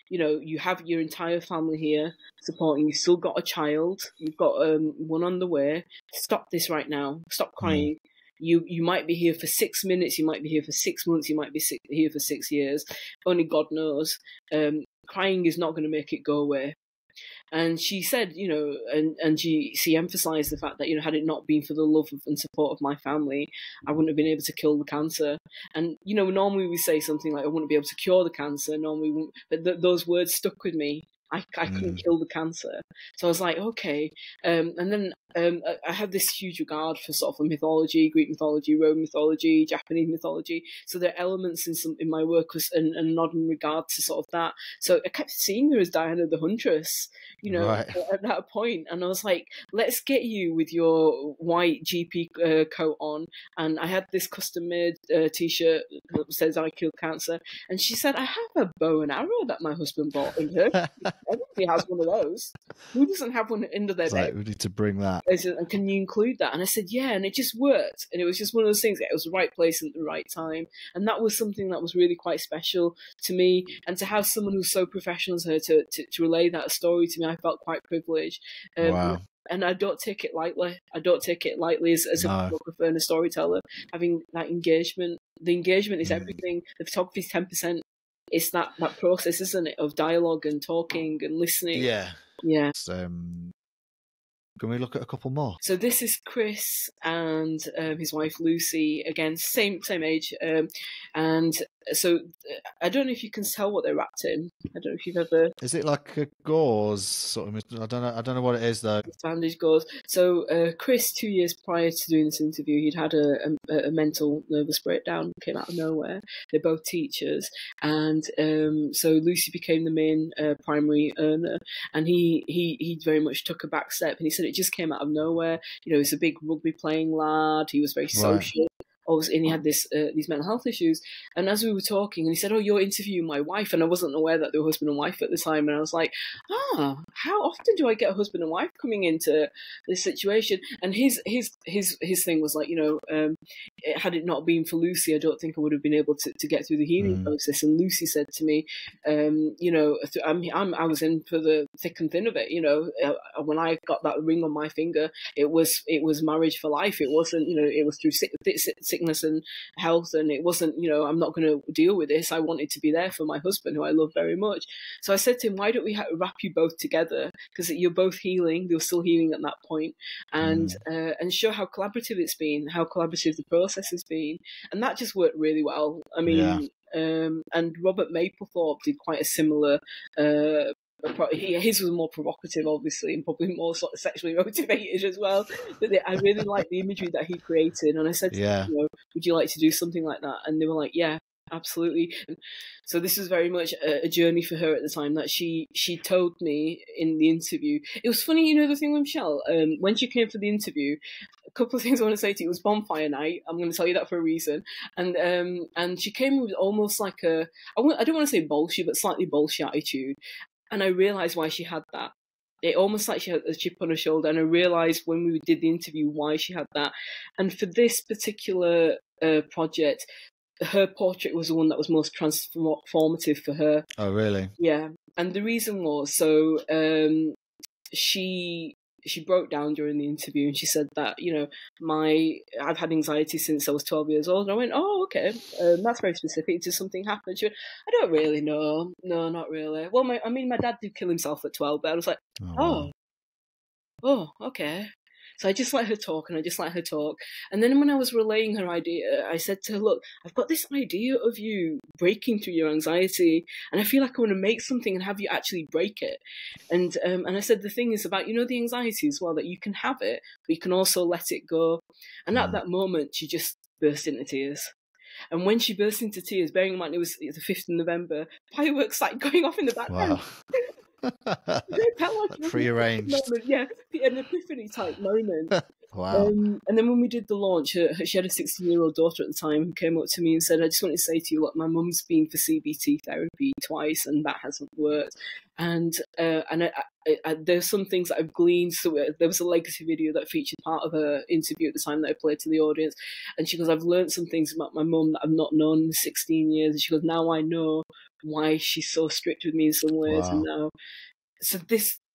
You have your entire family here supporting. You've still got a child. You've got one on the way. Stop this right now. Stop crying. You might be here for 6 minutes. You might be here for 6 months. You might be here for 6 years. Only God knows. Crying is not going to make it go away." And she said, and she emphasised the fact that, had it not been for the love and support of my family, I wouldn't have been able to kill the cancer. And, normally we say something like, "I wouldn't be able to cure the cancer." Normally, but those words stuck with me. I couldn't kill the cancer. So I was like, okay. And then I have this huge regard for sort of mythology, Greek mythology, Roman mythology, Japanese mythology. So there are elements in my work and a nod in regard to sort of that. So I kept seeing her as Diana the Huntress, right. at that point. And I was like, let's get you with your white GP coat on. And I had this custom-made T-shirt that says "I killed cancer." And she said, "I have a bow and arrow that my husband bought in her." Everybody has one of those. Who doesn't have one under their bed? We need to bring that. And can you include that? And I said, yeah, and it just worked. And it was just one of those things. It was the right place at the right time. And that was something that was really quite special to me. And to have someone who's so professional as her to relay that story to me, I felt quite privileged. Wow. And I don't take it lightly. I don't take it lightly as a photographer and a storyteller, having that engagement. The engagement is everything. The photography is 10%. It's that process, isn't it, of dialogue and talking and listening. Yeah. Yeah. Can we look at a couple more? So this is Chris and his wife Lucy, again, same age. And so I don't know if you can tell what they're wrapped in. I don't know if you've ever... Is it like a gauze sort of? I don't know what it is though. Bandage gauze. So Chris, 2 years prior to doing this interview, he'd had a mental nervous breakdown, came out of nowhere. They're both teachers, and so Lucy became the main primary earner, and he very much took a back step, and he said it just came out of nowhere. He's a big rugby playing lad. He was very social. And he had these mental health issues. And as we were talking, and he said, "Oh, you're interviewing my wife," and I wasn't aware that they were husband and wife at the time. And I was like, how often do I get a husband and wife coming into this situation? And his thing was like, had it not been for Lucy, I don't think I would have been able to get through the healing process. And Lucy said to me, I was in for the thick and thin of it. When I got that ring on my finger, it was marriage for life. It wasn't, it was through sickness and health, and it wasn't, I'm not going to deal with this. I wanted to be there for my husband, who I love very much. So I said to him, "Why don't we wrap you both together? Because you're both healing. They were still healing at that point, and show how collaborative it's been, how collaborative the process has been." And that just worked really well. I mean, and Robert Mapplethorpe did quite a similar. His was more provocative, obviously, and probably more sort of sexually motivated as well. But I really liked the imagery that he created, and I said to them, "Would you like to do something like that?" And they were like, "Yeah, absolutely." So this was very much a journey for her at the time that she told me in the interview. It was funny, the thing with Michelle, when she came for the interview, a couple of things I want to say to you. It was bonfire night. I'm going to tell you that for a reason. And she came with almost like I don't want to say bolshy, but slightly bolshy attitude. And I realised why she had that. It almost like she had a chip on her shoulder. And I realised when we did the interview why she had that. And for this particular project, her portrait was the one that was most transformative for her. Oh, really? Yeah. And the reason was, so she she broke down during the interview, and she said that, you know, I've had anxiety since I was 12 years old. And I went, oh, okay, that's very specific. Did something happen? She went, I don't really know. No, not really. Well, my dad did kill himself at 12, but I was like, oh, okay. So I just let her talk, and And then when I was relaying her idea, I said to her, look, I've got this idea of you breaking through your anxiety, and I feel like I want to make something and have you actually break it. And I said, the thing is about, you know, the anxiety as well, that you can have it, but you can also let it go. And at that moment, she just burst into tears. And when she burst into tears, bearing in mind it was the 5th of November, fireworks started going off in the background. Wow. Prearranged. Yeah, an epiphany type moment. Wow. And then when we did the launch, she had a 16-year-old daughter at the time who came up to me and said, I just want to say to you, look, my mum's been for CBT therapy twice and that hasn't worked. And there's some things that I've gleaned. So there was a legacy video that featured part of her interview at the time that I played to the audience. And she goes, I've learned some things about my mum that I've not known in 16 years. And she goes, now I know why she's so strict with me in some ways. Wow. And now, so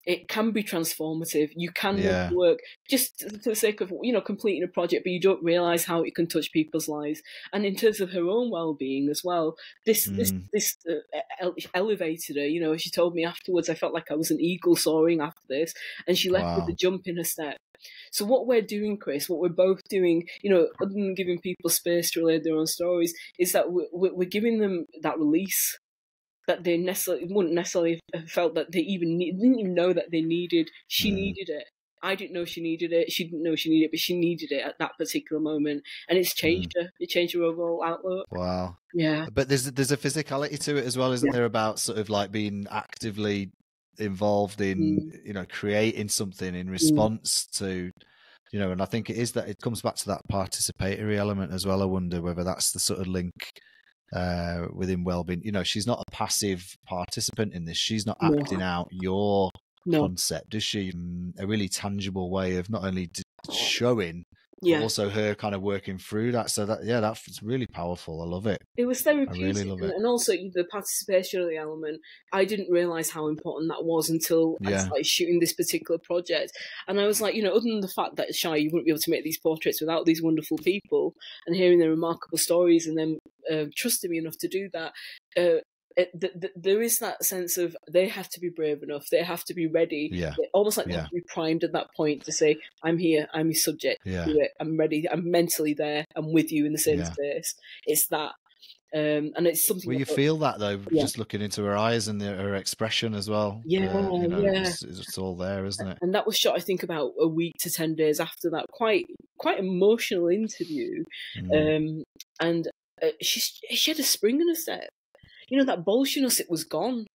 it can be transformative. You can work just for the sake of, you know, completing a project, but you don't realise how it can touch people's lives. And in terms of her own well-being as well, this elevated her. You know, she told me afterwards, I felt like I was an eagle soaring after this, and she left with a jump in her step. So what we're doing, Chris, what we're both doing, you know, other than giving people space to relate their own stories, is that we're giving them that release that they wouldn't necessarily have felt that they didn't even know that they needed. She needed it. I didn't know she needed it. She didn't know she needed it, but she needed it at that particular moment, and it's changed her. It changed her overall outlook. Wow. Yeah. But there's a physicality to it as well, isn't there? About sort of like being actively involved in, you know, creating something in response to, you know, and I think it comes back to that participatory element as well. I wonder whether that's the sort of link within wellbeing. You know, she's not a passive participant in this. She's not acting out your concept, is she? A really tangible way of not only showing, but also her kind of working through that. So that's really powerful. I love it. It was therapeutic. I really love it. And also the participatory element, I didn't realise how important that was until I started shooting this particular project. And I was like, you know, other than the fact that Shy, you wouldn't be able to make these portraits without these wonderful people and hearing their remarkable stories and then trusting me enough to do that, there is that sense of they have to be brave enough, they have to be ready, almost like they have to be primed at that point to say, I'm here, I'm your subject, do it, I'm ready, I'm mentally there, I'm with you in the same space. It's that. And it's something. Well, you feel that though, just looking into her eyes and her expression as well. You know, it's all there, isn't it? And that was shot, I think, about a week to 10 days after that quite emotional interview. And she had a spring in her step. You know, that bolshiness, it was gone.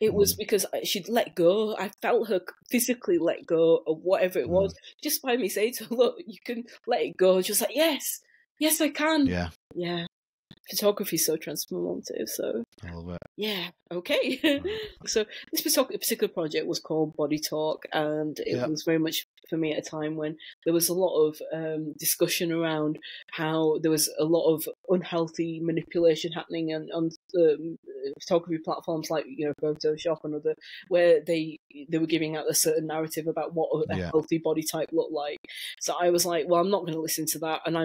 It was because she'd let go. I felt her physically let go of whatever it was, just by me saying to her, look, you can let it go. She was like, yes, I can. Yeah. Photography is so transformative. So I love it. Yeah, okay. So this particular project was called Body Talk, and it was very much for me at a time when there was a lot of discussion around how there was a lot of unhealthy manipulation happening on photography platforms like, you know, Photoshop and other, where they were giving out a certain narrative about what a healthy body type looked like. So I was like, well, I'm not going to listen to that, and I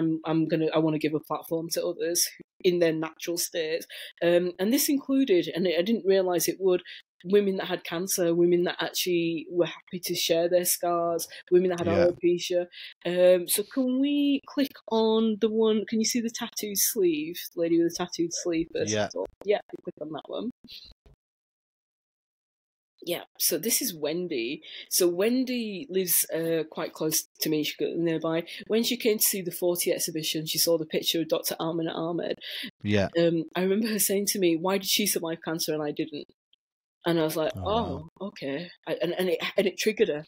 want to give a platform to others in their natural state. And this included, and I didn't realise it would, women that had cancer, women that actually were happy to share their scars, women that had alopecia. So can we click on the one, can you see the tattooed sleeve, the lady with the tattooed sleeve first? Yeah, click on that one. Yeah, so this is Wendy. So Wendy lives quite close to me. She got nearby. When she came to see the 40 exhibition, she saw the picture of Dr. Amina Ahmed. Yeah. I remember her saying to me, "Why did she survive cancer and I didn't?" And I was like, "Oh, okay." And it triggered her.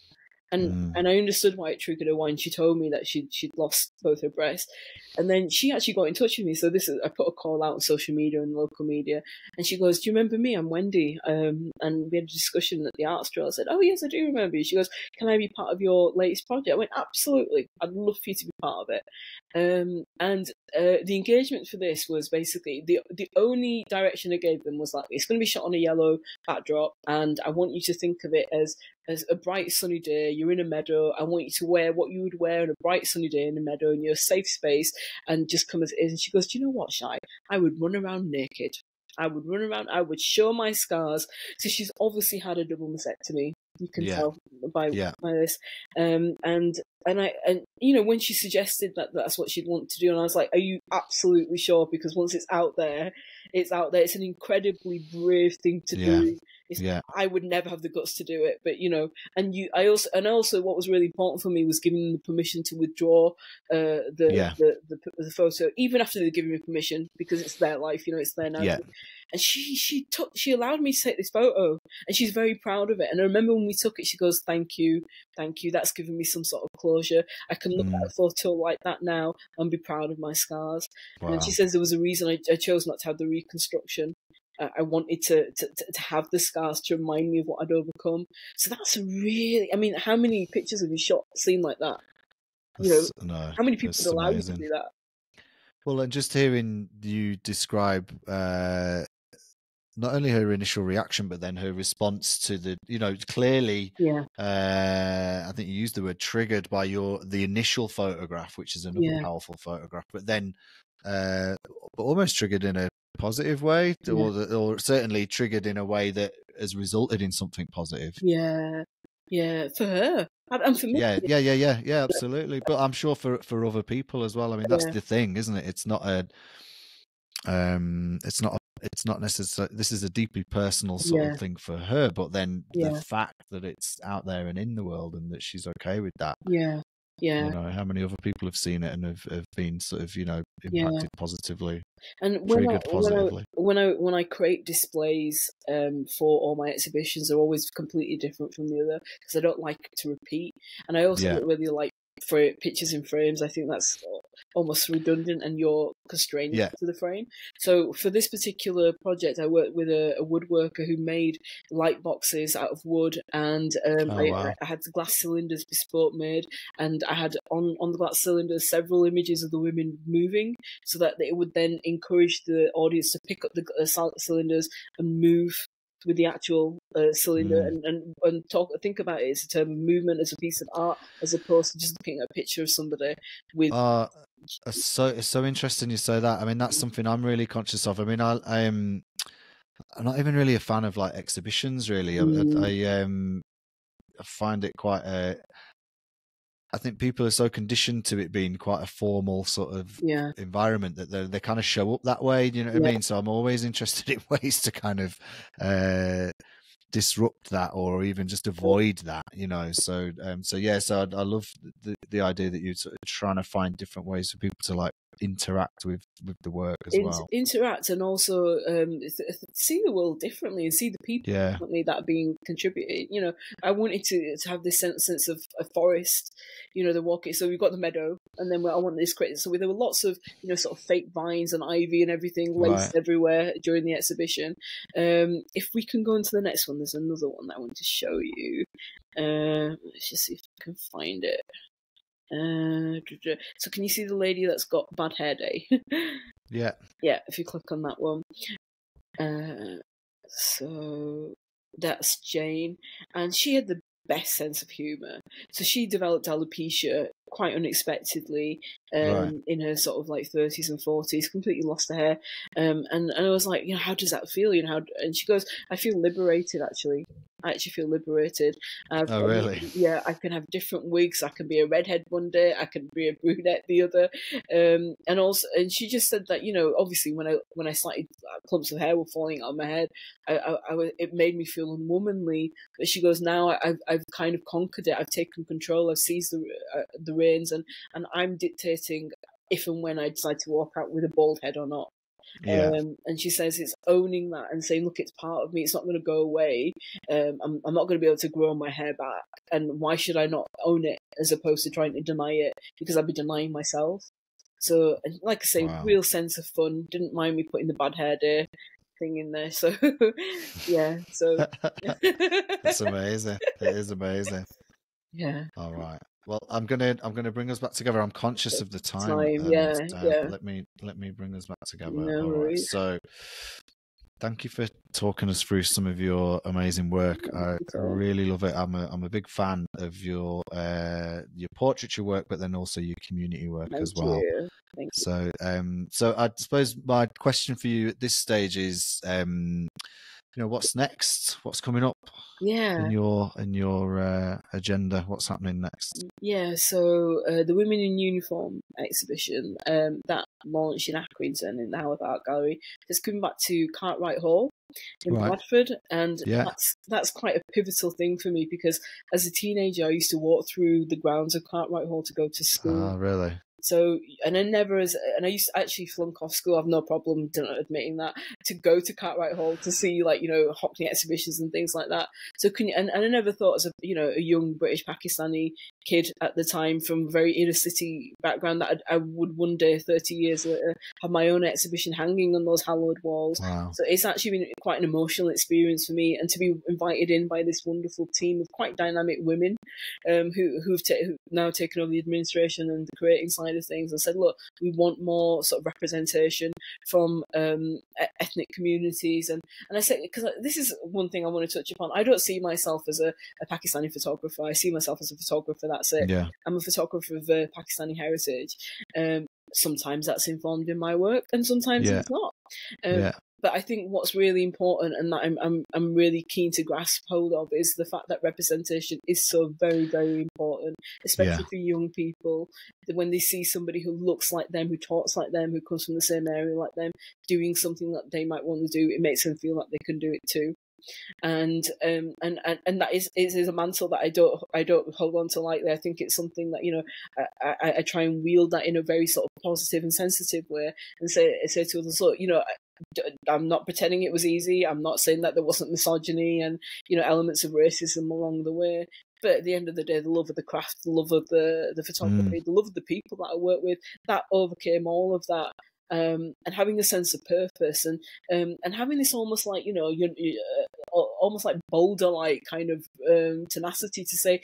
And I understood why it triggered her when she told me that she'd lost both her breasts. And then she actually got in touch with me. So I put a call out on social media and local media. And she goes, "Do you remember me? I'm Wendy." And we had a discussion at the art store. I said, "Oh, yes, I do remember you." She goes, "Can I be part of your latest project?" I went, "Absolutely. I'd love for you to be part of it." And the engagement for this was basically, the only direction I gave them was like, it's going to be shot on a yellow backdrop. And I want you to think of it as as a bright sunny day, you're in a meadow. I want you to wear what you would wear on a bright sunny day in a meadow in your safe space, and just come as it is. And she goes, "Do you know what, Shy? I would run around naked. I would run around. I would show my scars." So she's obviously had a double mastectomy. You can tell by this. And you know, when she suggested that that's what she'd want to do, and I was like, "Are you absolutely sure?" Because once it's out there, it's out there. It's an incredibly brave thing to do. I would never have the guts to do it, but you know, I also what was really important for me was giving them the permission to withdraw the photo, even after they'd given me permission, because it's their life, you know, it's their now. Yeah. And she allowed me to take this photo, and she's very proud of it. And I remember when we took it, she goes, thank you. That's given me some sort of closure. I can look at a photo like that now and be proud of my scars." Wow. And she says there was a reason I chose not to have the reconstruction. I wanted to have the scars to remind me of what I'd overcome. So that's really, I mean, how many pictures have you seen like that? You know, how many people would allow you to do that? Well, and just hearing you describe not only her initial reaction, but then her response to the, you know, clearly, I think you used the word triggered by the initial photograph, which is another powerful photograph, but then almost triggered in a positive way, or certainly triggered in a way that has resulted in something positive. Yeah, for her. And for me. Yeah, absolutely. But I'm sure for other people as well. I mean, that's the thing, isn't it? It's not necessarily, this is a deeply personal sort of thing for her, but then the fact that it's out there and in the world and that she's okay with that. You know, how many other people have seen it and have been sort of, you know, impacted positively, and triggered positively. When I create displays for all my exhibitions, they're always completely different from the other, because I don't like to repeat, and I also don't really like for pictures in frames. I think that's almost redundant, and you're constrained to the frame. So for this particular project, I worked with a woodworker who made light boxes out of wood, and I had the glass cylinders bespoke made, and I had on the glass cylinders several images of the women moving, so that it would then encourage the audience to pick up the cylinders and move with the actual cylinder and think about it as a term of movement, as a piece of art, as opposed to just looking at a picture of somebody with. It's so interesting you say that. I mean, that's something I'm really conscious of. I mean, I'm not even really a fan of like exhibitions. Really, I find it quite I think people are so conditioned to it being quite a formal sort of environment that they kind of show up that way. You know what I mean? So I'm always interested in ways to kind of disrupt that, or even just avoid that. You know, so I love the idea that you're sort of trying to find different ways for people to like interact with the work as well. Interact, and also see the world differently and see the people differently that are being contributed. You know, I wanted to have this sense of a forest. You know, the walking. So we've got the meadow, and then I want this create. So there were lots of, you know, sort of fake vines and ivy and everything laced everywhere during the exhibition. If we can go into the next one, there's another one that I want to show you. Let's just see if I can find it. So can you see the lady that's got bad hair day? Yeah, if you click on that one. So that's Jane, and she had the best sense of humour. So she developed alopecia quite unexpectedly in her sort of like 30s and 40s, completely lost her hair. And I was like, you know, how does that feel? You know, and she goes, I feel liberated, actually. I actually feel liberated. Really? Yeah, I can have different wigs. I can be a redhead one day. I can be a brunette the other. And she just said that, you know, obviously when I started, clumps of hair were falling out of my head. It made me feel unwomanly. But she goes, now I've kind of conquered it. I've taken control. I've seized the reins, and I'm dictating if and when I decide to walk out with a bald head or not. And she says it's owning that and saying, look, it's part of me, it's not going to go away. I'm not going to be able to grow my hair back, and why should I not own it as opposed to trying to deny it, because I'd be denying myself. So, like I say, real sense of fun. Didn't mind me putting the bad hair day thing in there. So yeah, so that's amazing. It is amazing. Yeah. All right. Well, I'm gonna bring us back together. I'm conscious of the time. Yeah. Let me bring us back together. No All right. worries. So Thank you for talking us through some of your amazing work. I really love it. I'm a big fan of your portraiture work, but then also your community work as well. Thank you. So, so I suppose my question for you at this stage is, what's next? What's coming up? In your agenda, what's happening next? Yeah, so the Women in Uniform exhibition that launched in Accrington in the Howard Art Gallery has come back to Cartwright Hall in Bradford, and that's quite a pivotal thing for me, because as a teenager I used to walk through the grounds of Cartwright Hall to go to school. Oh, really? So, and I used to actually flunk off school. I've no problem admitting that, to go to Cartwright Hall to see, like, Hockney exhibitions and things like that. So and I never thought, as a young British Pakistani kid at the time from a very inner city background, that I would one day, 30 years later, have my own exhibition hanging on those hallowed walls. Wow. So it's actually been quite an emotional experience for me, and to be invited in by this wonderful team of quite dynamic women who've now taken over the administration and the creating side of things, and said, look, we want more sort of representation from ethnic communities. And I said, because this is one thing I want to touch upon, I don't see myself as a Pakistani photographer. I see myself as a photographer, that's it. Yeah. I'm a photographer of Pakistani heritage. Sometimes that's informed in my work, and sometimes it's not. But I think what's really important, and that I'm really keen to grasp hold of, is the fact that representation is so very, very important, especially for young people. That when they see somebody who looks like them, who talks like them, who comes from the same area like them, doing something that they might want to do, it makes them feel like they can do it too. And that is a mantle that I don't hold on to lightly. I think it's something that I try and wield that in a very sort of positive and sensitive way, and say to others, look, I'm not pretending it was easy. I'm not saying that there wasn't misogyny and elements of racism along the way. But at the end of the day, the love of the craft, the love of the photography, the love of the people that I work with, that overcame all of that. And having a sense of purpose, and having this almost like almost like boulder like kind of tenacity to say,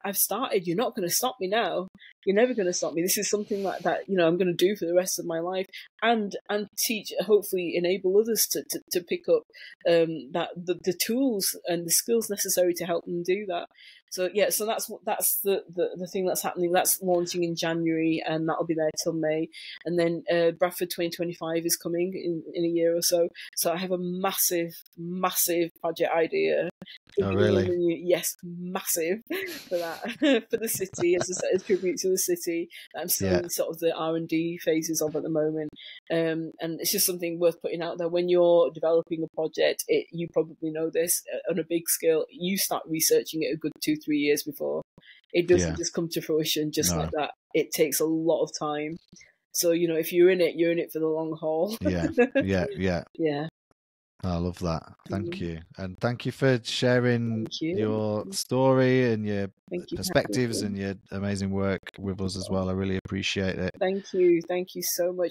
I've started. You're not going to stop me now. You're never going to stop me. This is something that I'm going to do for the rest of my life, and teach, hopefully enable others to pick up that the tools and the skills necessary to help them do that. So so that's the thing that's happening. That's launching in January, and that'll be there till May. And then Bradford 2025 is coming in a year or so. So I have a massive project idea. Oh, really? Yes, massive for that for the city, as a tribute to the city that I'm still in sort of the R&D phases of at the moment. And it's just something worth putting out there. When you're developing a project, you probably know this, on a big scale, you start researching it a good 2-3 years before. It doesn't just come to fruition just like that. It takes a lot of time. So, if you're in it, you're in it for the long haul. Yeah. I love that. Thank you. And thank you for sharing your story and your perspectives and your amazing work with us as well. I really appreciate it. Thank you. Thank you so much.